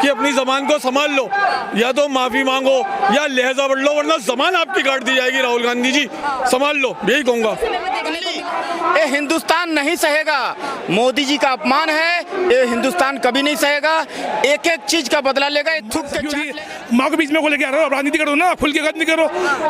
कि अपनी ज़बान को संभाल लो, या तो माफ़ी मांगो या लहजा बढ़ लो, वरना ज़बान आपकी काट दी जाएगी। राहुल गांधी जी संभाल लो, यही कहूँगा। ये हिंदुस्तान नहीं सहेगा, मोदी जी का अपमान है, ये हिंदुस्तान कभी नहीं सहेगा। एक एक चीज का बदला लेगा। थूक के चाट लेगा। माँ को बीच में को लेके आ रहे हो, राजनीति करो ना, खुल के राजनीति करो।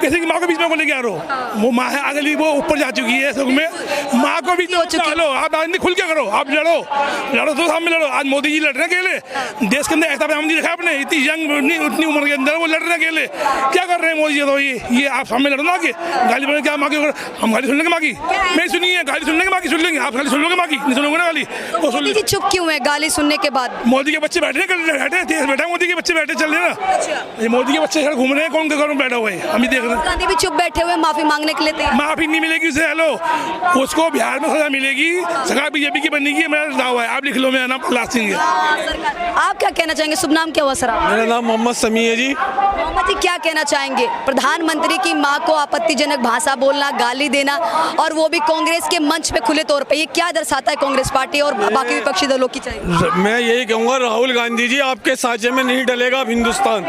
कैसे कि माँ को बीच में को लेके आ रहे हो, वो माँ है अगली, वो ऊपर जा चुकी है सब में, माँ को बीच में लो। आप राजनीति खुल के करो, आप लड़ो तो सामने लड़ो। आज मोदी जी लड़ रहे हैं अकेले, देश के अंदर ऐसा नहीं देखा आपने, इतनी यंग उतनी उम्र के अंदर वो लड़ रहे हैं अकेले। क्या कर रहे हैं मोदी जी? तो ये आप सामने लड़ो ना, आगे गाली बोले क्या माँ की, हम गाली सुनने के माँ की नहीं सुनी है, गाली सुनने के माँ की सुन लेंगे, आप गाली सुन लोगे माँ की, नहीं सुनोगे ना गाली। वो सुन मोदी जी चुप क्यों है गाली सुनने के बाद? मोदी के बच्चे बैठे देश बैठा, मोदी के बच्चे बैठे चल रहे ना, ये मोदी के बच्चे घूम रहे हैं, कौन के घर में बैठा हुआ है, हम ही देख रहे हैं। गांधी भी चुप बैठे हुए माफी मांगने के लिए तैयार। माफी नहीं मिलेगी उसे, हेलो, उसको बिहार में सजा मिलेगी, सरकार बीजेपी की बनने मेरा दावा है। आप लिख लो, मेरा नाम प्रहलाद सिंह है। आप क्या कहना चाहेंगे? शुभ नाम क्या हुआ सर? मेरा नाम मोहम्मद समी है जी। मोहम्मद जी क्या कहना चाहेंगे? प्रधानमंत्री की मां को आपत्तिजनक भाषा बोलना, गाली देना, और वो भी कांग्रेस के मंच पे खुले तौर पे, ये क्या दर्शाता है कांग्रेस पार्टी और बाकी विपक्षी दलों की? चाहिए मैं यही कहूँगा, राहुल गांधी जी आपके साँचे में नहीं डलेगा अब हिंदुस्तान।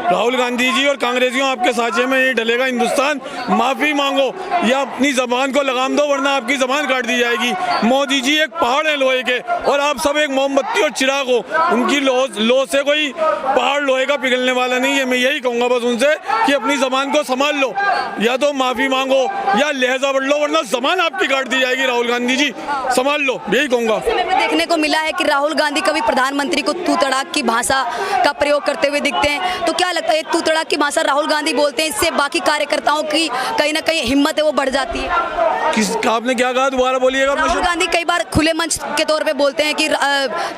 राहुल गांधी जी और कांग्रेसियों आपके साँचे में नहीं डलेगा हिंदुस्तान। माफ़ी मांगो या अपनी ज़बान को लगाम दो, वरना आपकी ज़बान काट दी जाएगी। मोदी जी एक पहाड़ है लोहे के, और आप सब एक मोमबत्ती और चिराग हो। उनकी लो से कोई पहाड़ लोहे का पिघलने वाला नहीं है। मैं यही कहूँगा बस उनसे कि अपनी ज़बान को संभाल लो, या तो माफ़ी मांगो या लहजा बढ़ लो, वरना ज़बान आपकी काट दी जाएगी। राहुल गांधी जी संभाल लो, यही कहूँगा। देखने को मिला है कि राहुल गांधी कभी प्रधानमंत्री को तू तड़ाक की भाषा का प्रयोग करते हुए दिखते हैं, तो क्या लगता है तू तड़ाक की भाषा राहुल गांधी बोलते हैं, इससे बाकी कार्यकर्ताओं की कहीं ना कहीं हिम्मत है वो बढ़ जाती है? आपने क्या कहा, दोबारा बोलिएगा। राहुल गांधी कई बार खुले मंच के तौर पे बोलते हैं कि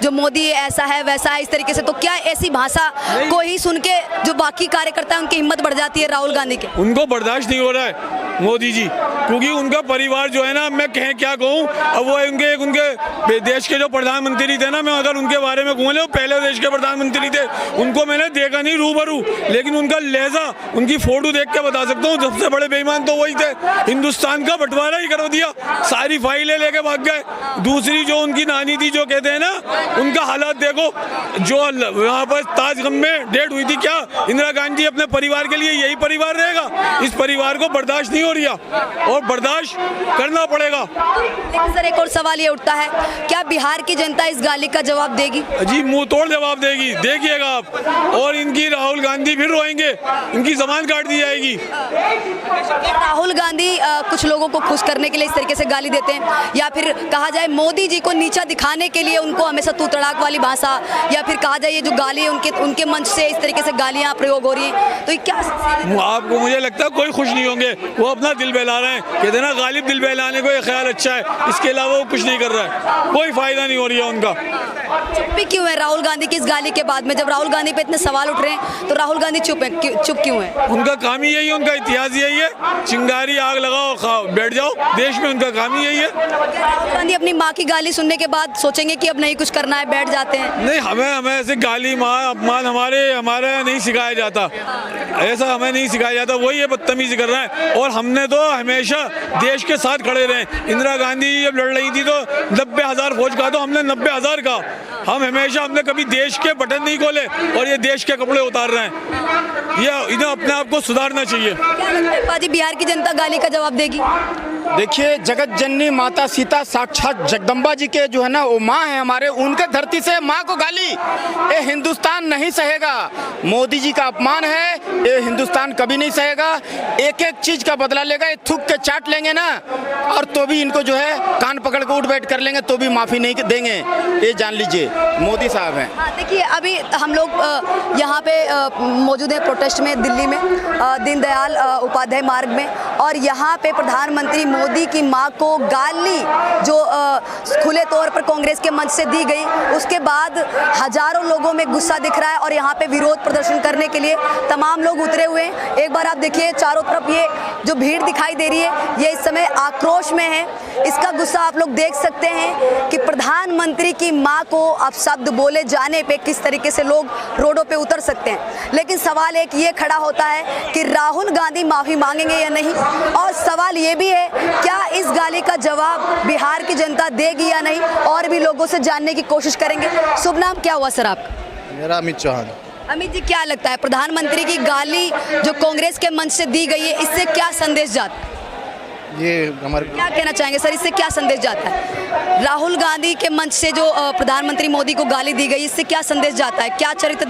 जो मोदी ऐसा है वैसा है, इस तरीके से, तो क्या ऐसी भाषा को ही सुन के जो बाकी कार्यकर्ता हैं उनकी हिम्मत बढ़ जाती है राहुल गांधी के? उनको बर्दाश्त नहीं हो रहा है मोदी जी, क्योंकि उनका परिवार जो है ना, मैं क्या कहूँ, अब वो उनके देश के जो प्रधानमंत्री थे ना, मैं अगर उनके बारे में कहूँ, पहले देश के प्रधानमंत्री थे, उनको मैंने देखा नहीं रूबरू, लेकिन उनका लहजा, उनकी फोटो देख के बता सकता हूँ, सबसे बड़े बेईमान तो वही थे। हिंदुस्तान का बंटवारा ही कर दिया, सारी फाइलें लेके भाग गए। दूसरी जो उनकी नानी थी, जो कहते हैं ना, उनका हालात देखो, जो वहाँ पर ताजगम में डेट हुई थी, क्या इंदिरा गांधी अपने परिवार के लिए यही परिवार रहेगा? इस परिवार को बर्दाश्त नहीं हो रही और बर्दाश्त करना पड़ेगा। लेकिन सर एक और सवाल ये उठता है, क्या बिहार की जनता इस गाली का जवाब देगी? जी मुंह तोड़ जवाब देगी, देखिएगा आप। और इनकी राहुल गांधी फिर रोएंगे, इनकी जबान काट दी जाएगी। राहुल गांधी कुछ लोगों को खुश करने के लिए इस तरीके से गाली देते हैं, या फिर कहा जाए मोदी जी को नीचा दिखाने के लिए उनको हमेशा तू तड़ाक वाली भाषा, या फिर कहा जाए ये जो गाली है उनके मंच से इस तरीके से गालियां प्रयोग हो रही हैं, तो ये क्या? आपको मुझे लगता है कोई खुश नहीं होंगे, वो अपना दिल बहला रहे हैं। कहते हैं ना, गालिब दिल बहलाने को ये ख्याल अच्छा है, इसके अलावा वो कुछ नहीं कर रहा है, कोई फायदा नहीं हो रही है उनका। चुप्पी क्यों है राहुल गांधी की इस गाली के बाद में? जब राहुल गांधी पे इतने सवाल उठ रहे हैं तो राहुल गांधी चुप क्यों है? उनका काम ही यही है, उनका इतिहास यही है, चिंगारी आग लगाओ खाओ बैठ जाओ, देश में उनका काम ही यही है। राहुल गांधी अपनी माँ की गाली सुनने के बाद सोचेंगे कि अब नहीं कुछ करना है, बैठ जाते हैं? नहीं, हमें ऐसे गाली अपमान हमारे नहीं सिखाया जाता, ऐसा हमें नहीं सिखाया जाता। वही ये बदतमीजी कर रहा है, और हमने तो हमेशा देश के साथ खड़े रहे। इंदिरा गांधी जब लड़ रही थी तो 90,000 फौज का, तो हमने 90,000 का। हमने कभी देश के बटन नहीं खोले, और ये देश के कपड़े उतार रहे हैं। ये इन्हें अपने आप को सुधारना चाहिए। क्या लगता है पाजी, बिहार की जनता गाली का जवाब देगी? देखिए, जगत जननी माता सीता साक्षात जगदम्बा जी के जो है ना, वो माँ है हमारे, उनके धरती से माँ को गाली, ये हिंदुस्तान नहीं सहेगा। मोदी जी का अपमान है, ये हिंदुस्तान कभी नहीं सहेगा। एक एक चीज का बदला लेगा। ये थूक के चाट लेंगे ना, और तो भी इनको जो है कान पकड़ के उठ बैठ कर लेंगे, तो भी माफी नहीं देंगे, ये जान लीजिए। मोदी साहब हैं। देखिए, अभी हम लोग यहाँ पे मौजूद हैं प्रोटेस्ट में, दिल्ली में दीनदयाल उपाध्याय मार्ग में, और यहाँ पे प्रधानमंत्री मोदी की मां को गाली जो खुले तौर पर कांग्रेस के मंच से दी गई, उसके बाद हजारों लोगों में गुस्सा दिख रहा है, और यहाँ पे विरोध प्रदर्शन करने के लिए तमाम लोग उतरे हुए हैं। एक बार आप देखिए चारों तरफ ये जो भीड़ दिखाई दे रही है, ये इस समय आक्रोश में है। इसका गुस्सा आप लोग देख सकते हैं कि प्रधानमंत्री की मां को अपशब्द बोले जाने पे किस तरीके से लोग रोडों पे उतर सकते हैं। लेकिन सवाल एक ये खड़ा होता है कि राहुल गांधी माफी मांगेंगे या नहीं, और सवाल ये भी है क्या इस गाली का जवाब बिहार की जनता देगी या नहीं, और भी लोगों से जानने की कोशिश करेंगे। शुभ नाम क्या हुआ सर आपका? मेरा अमित चौहान। अमित जी, क्या लगता है प्रधानमंत्री की गाली जो कांग्रेस के मंच से दी गई है, इससे क्या संदेश जाता है? ये हमारे क्या कहना चाहेंगे सर, इससे क्या संदेश जाता है? राहुल गांधी के मंच से जो प्रधानमंत्री मोदी को गाली दी गई, इससे क्या संदेश जाता है? क्या चरित्र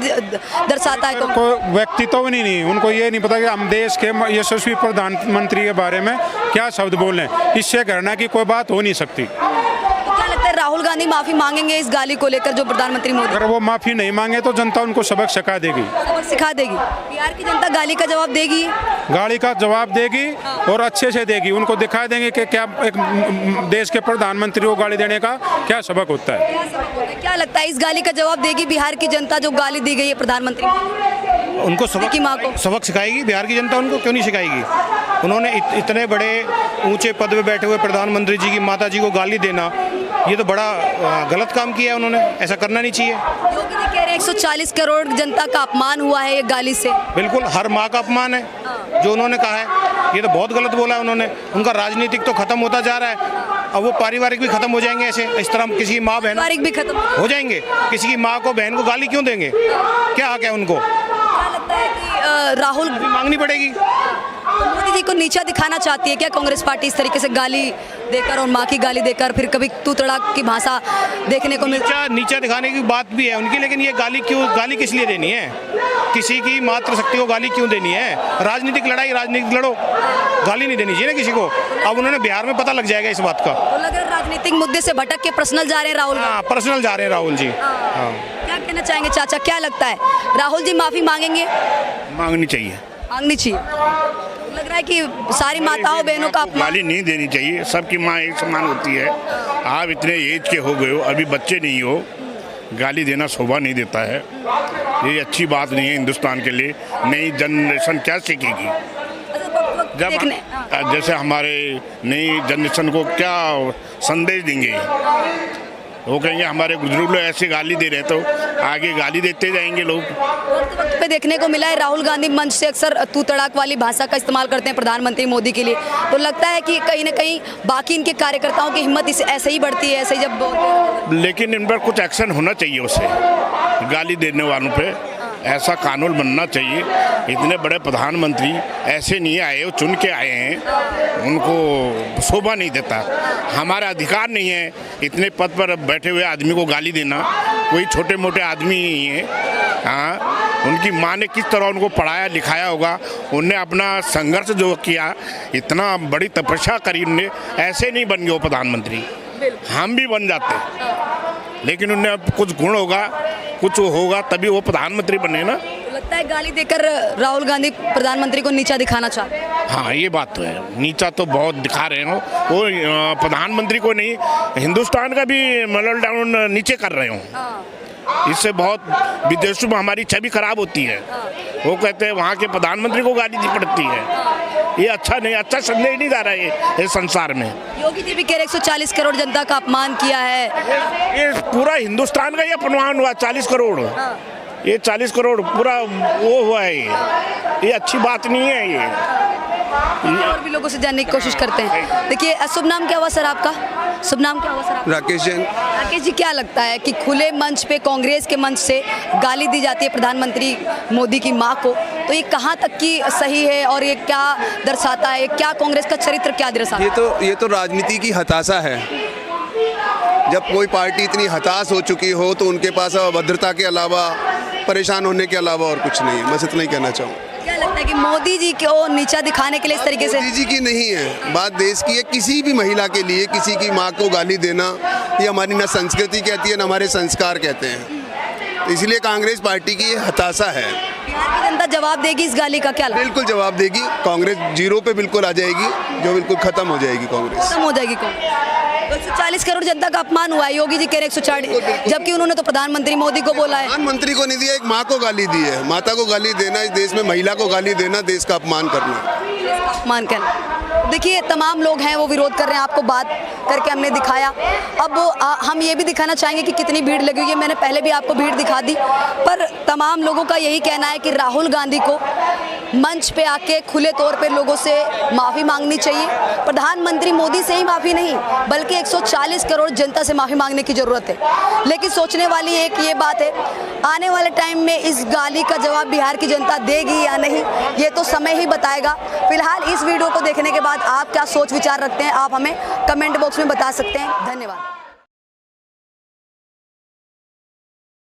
दर्शाता है? उनको व्यक्तित्व नहीं, उनको ये नहीं पता कि हम देश के यशस्वी प्रधानमंत्री के बारे में क्या शब्द बोलें। इससे कहना कि कोई बात हो नहीं सकती। क्या लगता है राहुल गांधी माफी मांगेंगे इस गाली को लेकर जो प्रधानमंत्री मोदी? अगर वो माफी नहीं मांगे तो जनता उनको सबक सिखा देगी, सबक सिखा देगी। बिहार की जनता गाली का जवाब देगी, गाली का जवाब देगी और अच्छे से देगी। उनको दिखा देंगे कि क्या एक देश के प्रधानमंत्री को गाली देने का क्या सबक होता है। क्या लगता है इस गाली का जवाब देगी बिहार की जनता जो गाली दी गई है प्रधानमंत्री उनको की माँ को? सबक सिखाएगी बिहार की जनता, उनको क्यों नहीं सिखाएगी? उन्होंने इतने बड़े ऊंचे पद पे बैठे हुए प्रधानमंत्री जी की माता जी को गाली देना, ये तो बड़ा गलत काम किया है उन्होंने। ऐसा करना नहीं चाहिए। योगी जी कह रहे हैं 140 करोड़ जनता का अपमान हुआ है ये गाली से। बिल्कुल, हर माँ का अपमान है जो उन्होंने कहा है। ये तो बहुत गलत बोला है उन्होंने। उनका राजनीतिक तो खत्म होता जा रहा है, अब वो पारिवारिक भी खत्म हो जाएंगे। ऐसे इस तरह किसी की माँ बहन पारिवारिक भी खत्म हो जाएंगे। किसी की माँ को बहन को गाली क्यों देंगे? क्या हक है उनको? क्या लगता है कि राहुल मांगनी पड़ेगी। तो मोदी जी को नीचा दिखाना चाहती है क्या कांग्रेस पार्टी इस तरीके से गाली देकर और माँ की गाली देकर फिर कभी तू तड़ाक की भाषा देखने को मिलती है? नीचा दिखाने की बात भी है उनकी, लेकिन ये गाली किस लिए देनी है? किसी की मातृ शक्ति को गाली क्यों देनी है? राजनीतिक लड़ाई राजनीतिक लड़ो, गाली नहीं देनी चाहिए ना किसी को। अब उन्होंने बिहार में पता लग जाएगा इस बात का। तो लग रहा है राजनीतिक मुद्दे से भटक के पर्सनल जा रहे हैं राहुल। हाँ, पर्सनल जा रहे हैं राहुल जी। हाँ। क्या कहना चाहेंगे चाचा, क्या लगता है राहुल जी माफी मांगेंगे? मांगनी चाहिए, मांगनी चाहिए। लग रहा है कि सारी माताओं बहनों का अपमान। गाली नहीं देनी चाहिए। सबकी माँ एक समान होती है। आप इतने एज के हो गए हो, अभी बच्चे नहीं हो, गाली देना शोभा नहीं देता है। ये अच्छी बात नहीं है हिंदुस्तान के लिए। नई जनरेशन क्या सीखेगी? जब जैसे हमारे नई जनरेशन को क्या संदेश देंगे? वो कहेंगे हमारे बुजुर्ग लोग ऐसे गाली दे रहे, तो आगे गाली देते जाएंगे लोग। वक्त पे देखने को मिला है राहुल गांधी मंच से अक्सर तू तड़ाक वाली भाषा का इस्तेमाल करते हैं प्रधानमंत्री मोदी के लिए। तो लगता है कि कहीं ना कहीं बाकी इनके कार्यकर्ताओं की हिम्मत इस ऐसे ही बढ़ती है, ऐसे ही जब बोलते हैं। लेकिन इन पर कुछ एक्शन होना चाहिए, उसे गाली देने वालों पे ऐसा कानून बनना चाहिए। इतने बड़े प्रधानमंत्री ऐसे नहीं आए, वो चुन के आए हैं, उनको शोभा नहीं देता। हमारा अधिकार नहीं है इतने पद पर बैठे हुए आदमी को गाली देना। कोई छोटे मोटे आदमी नहीं है। हाँ, उनकी माँ ने किस तरह उनको पढ़ाया लिखाया होगा, उनने अपना संघर्ष जो किया, इतना बड़ी तपस्या करी उनने, ऐसे नहीं बन गए वो प्रधानमंत्री। हम भी बन जाते, लेकिन उनने अब कुछ गुण होगा, कुछ होगा तभी वो प्रधानमंत्री बने ना। तो लगता है गाली देकर राहुल गांधी प्रधानमंत्री को नीचा दिखाना चाहते हैं। हाँ, ये बात तो है, नीचा तो बहुत दिखा रहे हो वो। प्रधानमंत्री को नहीं, हिंदुस्तान का भी मॉडल डाउन नीचे कर रहे हो। इससे बहुत विदेशों में हमारी छवि खराब होती है। वो कहते हैं वहाँ के प्रधानमंत्री को गाली दी पड़ती है। ये अच्छा नहीं, अच्छा संदेश नहीं जा रहा है इस संसार में। योगी जी भी कह रहे 140 करोड़ जनता का अपमान किया है। ये पूरा हिंदुस्तान का ये अपमान हुआ। 40 करोड़, ये 40 करोड़ पूरा वो हुआ है। ये अच्छी बात नहीं है। ये और भी लोगों से जानने की कोशिश करते हैं। देखिए, शुभ नाम क्या हुआ सर आपका? शुभ नाम क्या हुआ सर आपका? राकेश जैन। राकेश जी, क्या लगता है कि खुले मंच पे कांग्रेस के मंच से गाली दी जाती है प्रधानमंत्री मोदी की मां को, तो ये कहां तक की सही है और ये क्या दर्शाता है? क्या कांग्रेस का चरित्र क्या दर्शाता है? ये तो राजनीति की हताशा है। जब कोई पार्टी इतनी हताश हो चुकी हो तो उनके पास अभद्रता के अलावा, परेशान होने के अलावा और कुछ नहीं है। बस इतना ही कहना चाहूँ। क्या लगता है कि मोदी जी को नीचा दिखाने के लिए इस तरीके से? मोदी जी की नहीं है बात, देश की है। किसी भी महिला के लिए किसी की माँ को गाली देना, ये हमारी ना संस्कृति कहती है ना हमारे संस्कार कहते हैं। तो इसलिए कांग्रेस पार्टी की ये हताशा है। बिहार की जनता जवाब देगी इस गाली का? क्या लगता है? बिल्कुल जवाब देगी। कांग्रेस जीरो पे बिल्कुल आ जाएगी, जो बिल्कुल खत्म हो जाएगी कांग्रेस। खत्म हो जाएगी कांग्रेस। 140 करोड़ जनता का अपमान हुआ है। योगी जी कह रहे 140, जबकि उन्होंने तो प्रधानमंत्री मोदी को बोला है। प्रधानमंत्री को नहीं दिया, एक माँ को गाली दी है। माता को गाली देना, इस देश में महिला को गाली देना, देश का अपमान करना। अपमान करना। देखिए तमाम लोग हैं वो विरोध कर रहे हैं, आपको बात करके हमने दिखाया। अब हम ये भी दिखाना चाहेंगे कि कितनी भीड़ लगी हुई है। मैंने पहले भी आपको भीड़ दिखा दी, पर तमाम लोगों का यही कहना है कि राहुल गांधी को मंच पे आके खुले तौर पे लोगों से माफ़ी मांगनी चाहिए। प्रधानमंत्री मोदी से ही माफ़ी नहीं, बल्कि 140 करोड़ जनता से माफ़ी मांगने की ज़रूरत है। लेकिन सोचने वाली एक ये बात है, आने वाले टाइम में इस गाली का जवाब बिहार की जनता देगी या नहीं, ये तो समय ही बताएगा। फिलहाल इस वीडियो को देखने के बाद आप क्या सोच विचार रखते हैं, आप हमें कमेंट बॉक्स में बता सकते हैं। धन्यवाद।